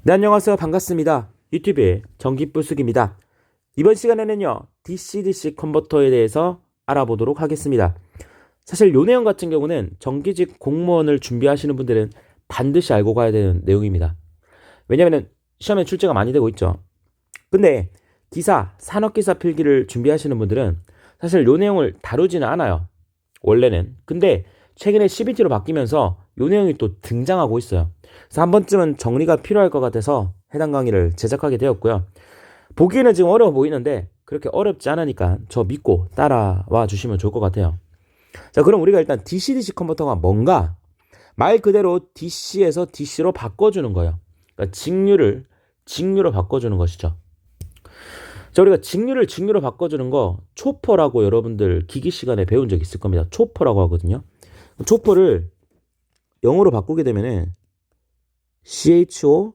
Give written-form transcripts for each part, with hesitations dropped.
네, 안녕하세요. 반갑습니다. 유튜브의 전기불쑥입니다. 이번 시간에는요, DC-DC 컨버터에 대해서 알아보도록 하겠습니다. 사실 요 내용 같은 경우는 정규직 공무원을 준비하시는 분들은 반드시 알고 가야 되는 내용입니다. 왜냐면은 시험에 출제가 많이 되고 있죠. 근데 기사, 산업기사 필기를 준비하시는 분들은 사실 요 내용을 다루지는 않아요. 원래는. 근데 최근에 CBT로 바뀌면서 요 내용이 또 등장하고 있어요. 그래서 한 번쯤은 정리가 필요할 것 같아서 해당 강의를 제작하게 되었고요. 보기에는 지금 어려워 보이는데 그렇게 어렵지 않으니까 저 믿고 따라와 주시면 좋을 것 같아요. 자, 그럼 우리가 일단 DC-DC 컨버터가 뭔가? 말 그대로 DC에서 DC로 바꿔주는 거예요. 그러니까 직류로 바꿔주는 것이죠. 자, 우리가 직류로 바꿔주는 거 초퍼라고 여러분들 기기 시간에 배운 적 있을 겁니다. 초퍼라고 하거든요. 초퍼를 영어로 바꾸게 되면은 CHOPPER,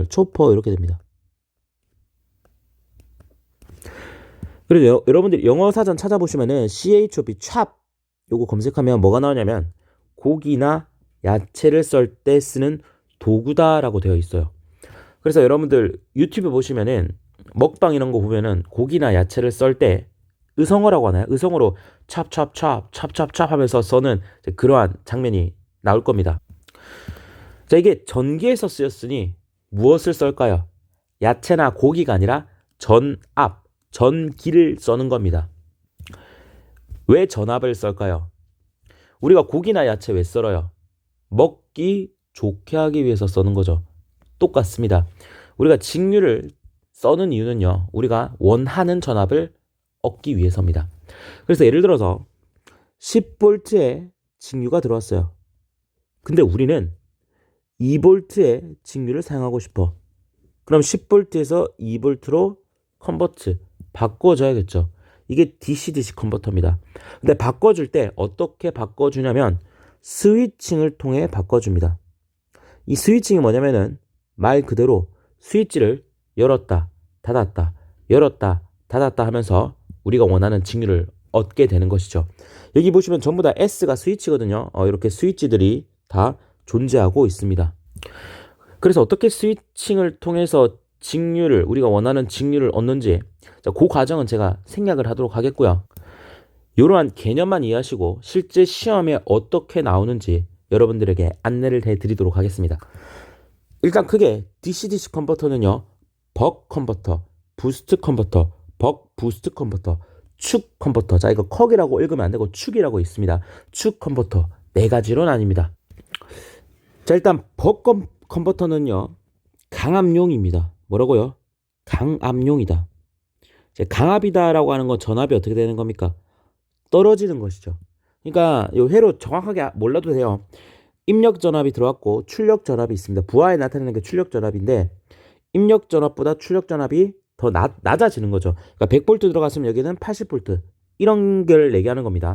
초퍼 이렇게 됩니다. 그리고 여러분들이 영어 사전 찾아보시면은 CHOP, 찹 요거 검색하면 뭐가 나오냐면 고기나 야채를 썰 때 쓰는 도구다라고 되어 있어요. 그래서 여러분들 유튜브 보시면은 먹방 이런 거 보면은 고기나 야채를 썰 때 의성어라고 하나요? 의성어로 찹찹찹 하면서 써는 그러한 장면이 나올 겁니다. 자, 이게 전기에서 쓰였으니 무엇을 썰까요? 야채나 고기가 아니라 전기를 써는 겁니다. 왜 전압을 썰까요? 우리가 고기나 야채 왜 썰어요? 먹기 좋게 하기 위해서 써는 거죠. 똑같습니다. 우리가 직류를 써는 이유는요, 우리가 원하는 전압을 얻기 위해서입니다. 그래서 예를 들어서 10V에 직류가 들어왔어요. 근데 우리는 2V의 직류를 사용하고 싶어. 그럼 10V에서 2V로 컨버트 바꿔줘야겠죠. 이게 DC-DC 컨버터입니다. 근데 바꿔줄 때 어떻게 바꿔주냐면 스위칭을 통해 바꿔줍니다. 이 스위칭이 뭐냐면은 말 그대로 스위치를 열었다 닫았다 열었다 닫았다 하면서 우리가 원하는 직류를 얻게 되는 것이죠. 여기 보시면 전부 다 S가 스위치거든요. 이렇게 스위치들이 다 존재하고 있습니다. 그래서 어떻게 스위칭을 통해서 직류를 우리가 원하는 직류를 얻는지 그 과정은 제가 생략을 하도록 하겠고요. 이러한 개념만 이해하시고 실제 시험에 어떻게 나오는지 여러분들에게 안내를 해드리도록 하겠습니다. 일단 크게 DC-DC 컨버터는요, 벅 컨버터, 부스트 컨버터, 벅 부스트 컨버터, 축 컨버터. 자, 이거 컥이라고 읽으면 안 되고 축이라고 있습니다. 축 컨버터 네 가지로 나뉩니다. 자, 일단 벅 컨버터는요, 강압용입니다. 뭐라고요? 강압용이다. 강압이다라고 하는 건 전압이 어떻게 되는 겁니까? 떨어지는 것이죠. 그러니까 이 회로 정확하게 몰라도 돼요. 입력 전압이 들어왔고 출력 전압이 있습니다. 부하에 나타내는 게 출력 전압인데 입력 전압보다 출력 전압이 더 낮아지는 거죠. 그러니까 100V 들어갔으면 여기는 80V 이런 걸 얘기하는 겁니다.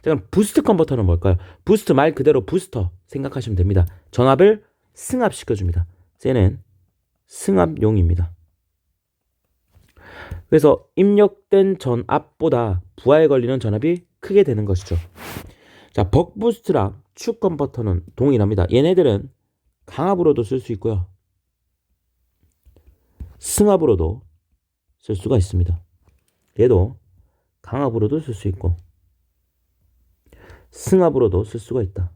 자, 그럼 부스트 컨버터는 뭘까요? 부스트 말 그대로 부스터 생각하시면 됩니다. 전압을 승합시켜줍니다. 얘는 승합용입니다. 그래서 입력된 전압보다 부하에 걸리는 전압이 크게 되는 것이죠. 자, 벅부스트랑 축 컨버터는 동일합니다. 얘네들은 강압으로도 쓸 수 있고요. 승합으로도 쓸 수가 있습니다. 얘도 강압으로도 쓸 수 있고 승합으로도 쓸 수가 있다.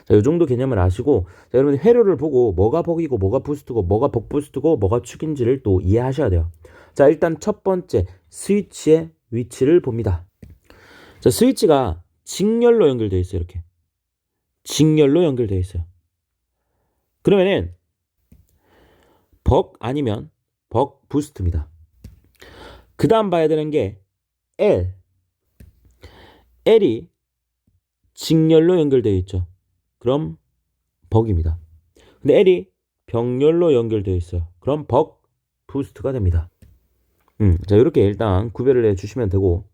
자, 이 정도 개념을 아시고 자, 여러분 회로를 보고 뭐가 벅이고 뭐가 부스트고 뭐가 벅부스트고 뭐가 축인지를 또 이해하셔야 돼요. 자, 일단 첫 번째 스위치의 위치를 봅니다. 자, 스위치가 직렬로 연결되어 있어요. 이렇게 직렬로 연결되어 있어요. 그러면은 벅 아니면 벅 부스트입니다. 그 다음 봐야 되는 게 L이 직렬로 연결되어 있죠. 그럼 벅입니다. 근데 L이 병렬로 연결되어 있어요. 그럼 벅 부스트가 됩니다. 자, 이렇게 일단 구별을 해 주시면 되고.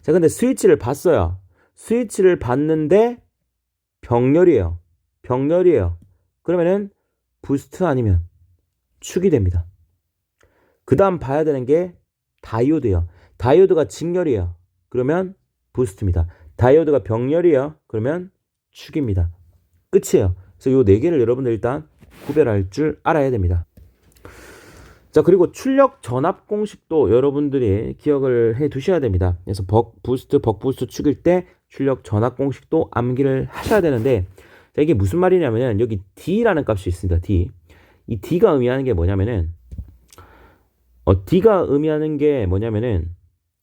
자, 근데 스위치를 봤어요. 스위치를 봤는데 병렬이에요. 그러면은 부스트 아니면 축이 됩니다. 그 다음 봐야 되는 게 다이오드예요. 다이오드가 직렬이에요. 그러면 부스트입니다. 다이오드가 병렬이에요. 그러면 축입니다. 끝이에요. 그래서 이 네 개를 여러분들 일단 구별할 줄 알아야 됩니다. 자, 그리고 출력 전압 공식도 여러분들이 기억을 해 두셔야 됩니다. 그래서 벅 부스트 축일 때 출력 전압 공식도 암기를 하셔야 되는데, 자, 이게 무슨 말이냐면은 여기 D라는 값이 있습니다. D. 이 D가 의미하는 게 뭐냐면은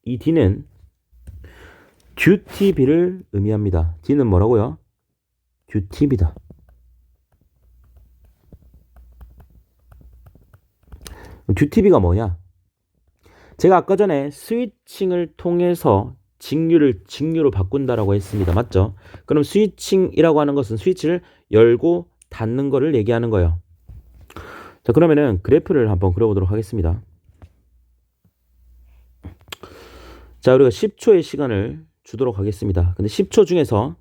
이 D는 듀티비를 의미합니다. D는 뭐라고요? 듀티비다. 듀티비가 뭐냐? 제가 아까 전에 스위칭을 통해서 직류로 바꾼다라고 했습니다. 맞죠? 그럼 스위칭이라고 하는 것은 스위치를 열고 닫는 거를 얘기하는 거예요. 자, 그러면은 그래프를 한번 그려보도록 하겠습니다. 자, 우리가 10초의 시간을 주도록 하겠습니다. 근데 10초 중에서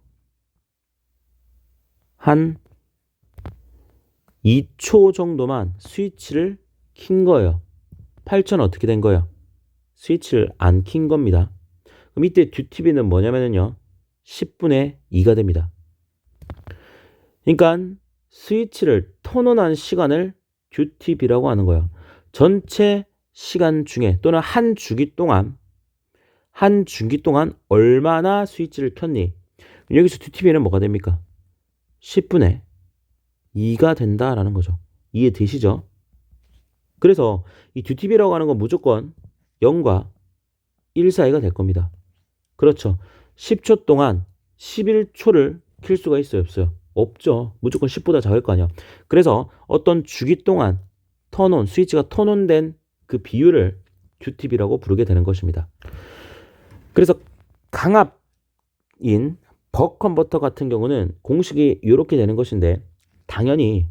한 2초 정도만 스위치를 킨 거예요. 8초는 어떻게 된 거예요? 스위치를 안 킨 겁니다. 그럼 이때 듀티비는 뭐냐면요, 10분의 2가 됩니다. 그러니까 스위치를 턴온한 시간을 듀티비라고 하는 거예요. 전체 시간 중에 또는 한 주기 동안 얼마나 스위치를 켰니? 여기서 듀티비는 뭐가 됩니까? 10분의 2가 된다라는 거죠. 이해되시죠? 그래서 이 듀티비라고 하는 건 무조건 0과 1 사이가 될 겁니다. 그렇죠. 10초 동안 11초를 킬 수가 있어요, 없어요? 없죠. 무조건 10보다 작을 거 아니야. 그래서 어떤 주기 동안 스위치가 턴온된 그 비율을 듀티비라고 부르게 되는 것입니다. 그래서 강압인 벅 컨버터 같은 경우는 공식이 이렇게 되는 것인데, 당연히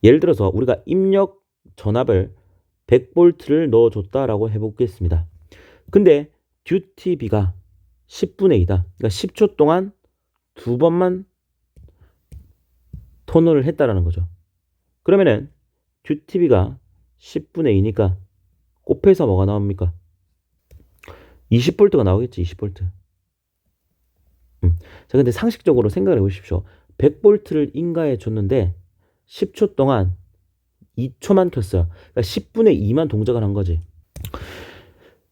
예를 들어서 우리가 입력 전압을 100V를 넣어줬다라고 해보겠습니다. 근데 듀티비가 10분의 2다. 그러니까 10초 동안 2번만 턴온을 했다라는 거죠. 그러면은 듀티비가 10분의 2니까 곱해서 뭐가 나옵니까? 20V가 나오겠지, 20V. 자, 근데 상식적으로 생각을 해보십시오. 100V를 인가해 줬는데 10초 동안 2초만 켰어요. 그러니까 10분의 2만 동작을 한 거지.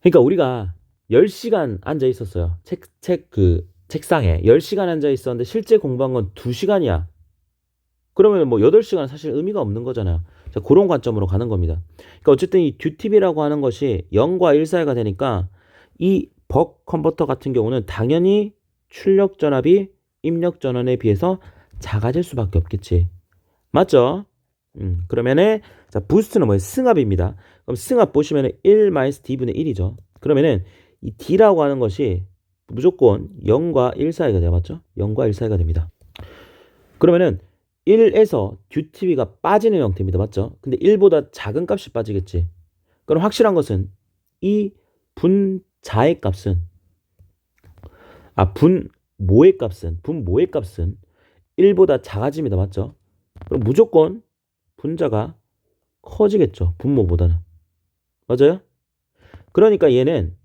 그러니까 우리가 10시간 앉아 있었어요. 책상에 10시간 앉아 있었는데 실제 공부한 건 2시간이야. 그러면 뭐 8시간 사실 의미가 없는 거잖아요. 자, 그런 관점으로 가는 겁니다. 그러니까 어쨌든 이 듀티비라고 하는 것이 0과 1 사이가 되니까 이 벅 컨버터 같은 경우는 당연히 출력 전압이 입력 전원에 비해서 작아질 수밖에 없겠지. 맞죠? 그러면은 자, 부스트는 뭐예요? 승합입니다. 그럼 승합 보시면은 1-D분의 1이죠. 그러면은 이 D라고 하는 것이 무조건 0과 1 사이가 돼요. 맞죠? 0과 1 사이가 됩니다. 그러면은 1에서 듀티비가 빠지는 형태입니다. 맞죠? 근데 1보다 작은 값이 빠지겠지. 그럼 확실한 것은 이 분모의 값은 1보다 작아집니다. 맞죠? 그럼 무조건 분자가 커지겠죠. 분모보다는. 맞아요? 그러니까 얘는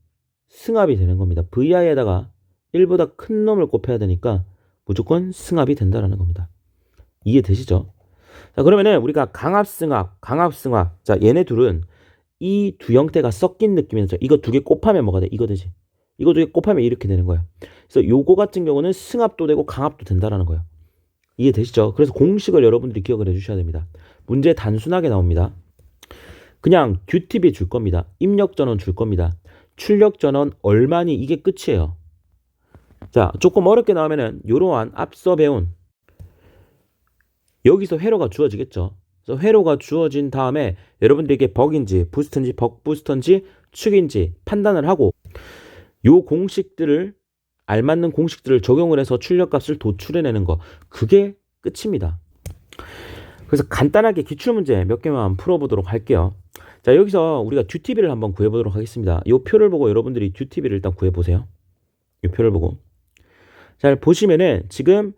승합이 되는 겁니다. VI에다가 1보다 큰 놈을 곱해야 되니까 무조건 승합이 된다라는 겁니다. 이해되시죠? 자, 그러면은 우리가 강압승합. 자, 얘네 둘은 이 두 형태가 섞인 느낌이죠. 이거 두 개 곱하면 뭐가 돼? 이거 되지. 이거 두 개 곱하면 이렇게 되는 거야. 그래서 요거 같은 경우는 승합도 되고 강압도 된다라는 거예요. 이해되시죠? 그래서 공식을 여러분들이 기억을 해주셔야 됩니다. 문제 단순하게 나옵니다. 그냥 듀티비 줄 겁니다. 입력 전원 줄 겁니다. 출력 전원 얼마니, 이게 끝이에요. 자, 조금 어렵게 나오면은 요러한 앞서 배운 여기서 회로가 주어지겠죠. 그래서 회로가 주어진 다음에 여러분들에게 벅인지 부스트인지 벅 부스터인지 축인지 판단을 하고 요 공식들을 알맞는 공식들을 적용을 해서 출력값을 도출해내는 거, 그게 끝입니다. 그래서 간단하게 기출문제 몇 개만 풀어보도록 할게요. 자, 여기서 우리가 듀티비를 한번 구해보도록 하겠습니다. 이 표를 보고 여러분들이 듀티비를 일단 구해보세요. 이 표를 보고. 잘 보시면은 지금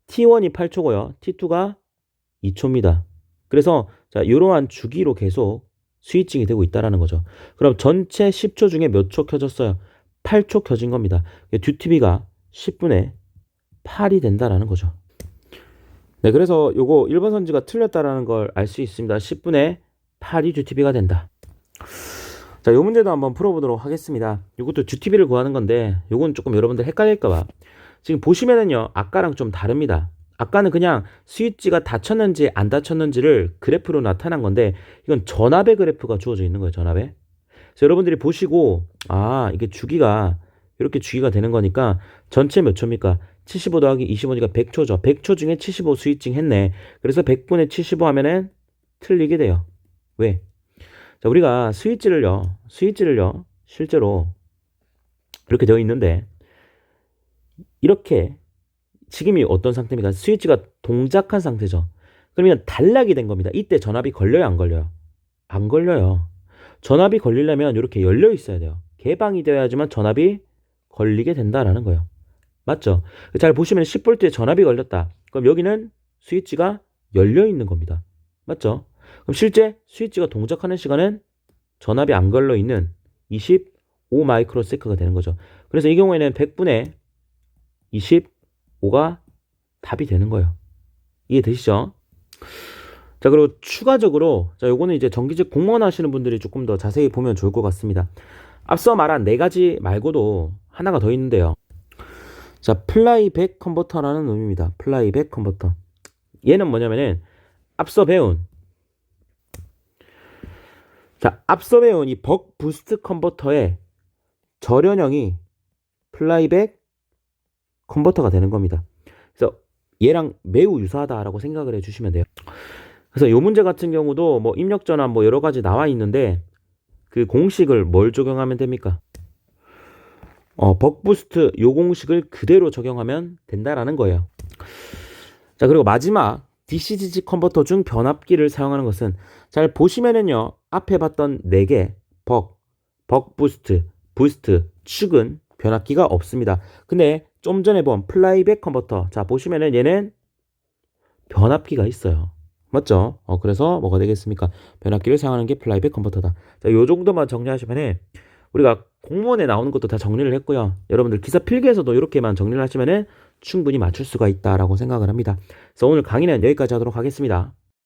T1이 8초고요. T2가 2초입니다. 그래서 자, 이러한 주기로 계속 스위칭이 되고 있다라는 거죠. 그럼 전체 10초 중에 몇 초 켜졌어요? 8초 켜진 겁니다. 듀티비가 10분의 8이 된다라는 거죠. 네, 그래서 요거 1번 선지가 틀렸다라는 걸 알 수 있습니다. 10분의 8이 주티비가 된다. 자, 요 문제도 한번 풀어보도록 하겠습니다. 요것도 주티비를 구하는 건데 요건 조금 여러분들 헷갈릴까봐 지금 보시면은요 아까랑 좀 다릅니다. 아까는 그냥 스위치가 닫혔는지 안 닫혔는지를 그래프로 나타난 건데 이건 전압의 그래프가 주어져 있는 거예요. 전압에. 그래서 여러분들이 보시고 아 이게 주기가 이렇게 주기가 되는 거니까 전체 몇 초입니까? 75 더하기 25니까 100초죠. 100초 중에 75 스위칭 했네. 그래서 100분의 75 하면은 틀리게 돼요. 왜? 자, 우리가 스위치를요, 실제로 이렇게 되어 있는데, 이렇게, 지금이 어떤 상태입니까? 스위치가 동작한 상태죠. 그러면 단락이 된 겁니다. 이때 전압이 걸려요, 안 걸려요? 안 걸려요. 전압이 걸리려면 이렇게 열려 있어야 돼요. 개방이 되어야지만 전압이 걸리게 된다라는 거예요. 맞죠? 잘 보시면 10V에 전압이 걸렸다. 그럼 여기는 스위치가 열려 있는 겁니다. 맞죠? 그럼 실제 스위치가 동작하는 시간은 전압이 안 걸려 있는 25 마이크로세컨드가 되는 거죠. 그래서 이 경우에는 100분의 25가 답이 되는 거예요. 이해되시죠? 자, 그리고 추가적으로 자, 요거는 이제 정기직 공무원 하시는 분들이 조금 더 자세히 보면 좋을 것 같습니다. 앞서 말한 네 가지 말고도 하나가 더 있는데요. 자, 플라이백 컨버터라는 놈입니다. 플라이백 컨버터. 얘는 뭐냐면은 앞서 배운 이 벅 부스트 컨버터의 절연형이 플라이백 컨버터가 되는 겁니다. 그래서 얘랑 매우 유사하다라고 생각을 해주시면 돼요. 그래서 이 문제 같은 경우도 뭐 입력 전압 뭐 여러 가지 나와 있는데 그 공식을 뭘 적용하면 됩니까? 벅 부스트 요 공식을 그대로 적용하면 된다라는 거예요. 자, 그리고 마지막 DCDC 컨버터 중 변압기를 사용하는 것은 잘 보시면은요 앞에 봤던 4개 벅 부스트, 축은 변압기가 없습니다. 근데 좀 전에 본 플라이백 컨버터 자 보시면은 얘는 변압기가 있어요. 맞죠? 그래서 뭐가 되겠습니까? 변압기를 사용하는 게 플라이백 컨버터다. 자, 요 정도만 정리하시면은 우리가 공무원에 나오는 것도 다 정리를 했고요. 여러분들 기사 필기에서도 이렇게만 정리를 하시면은 충분히 맞출 수가 있다라고 생각을 합니다. 그래서 오늘 강의는 여기까지 하도록 하겠습니다.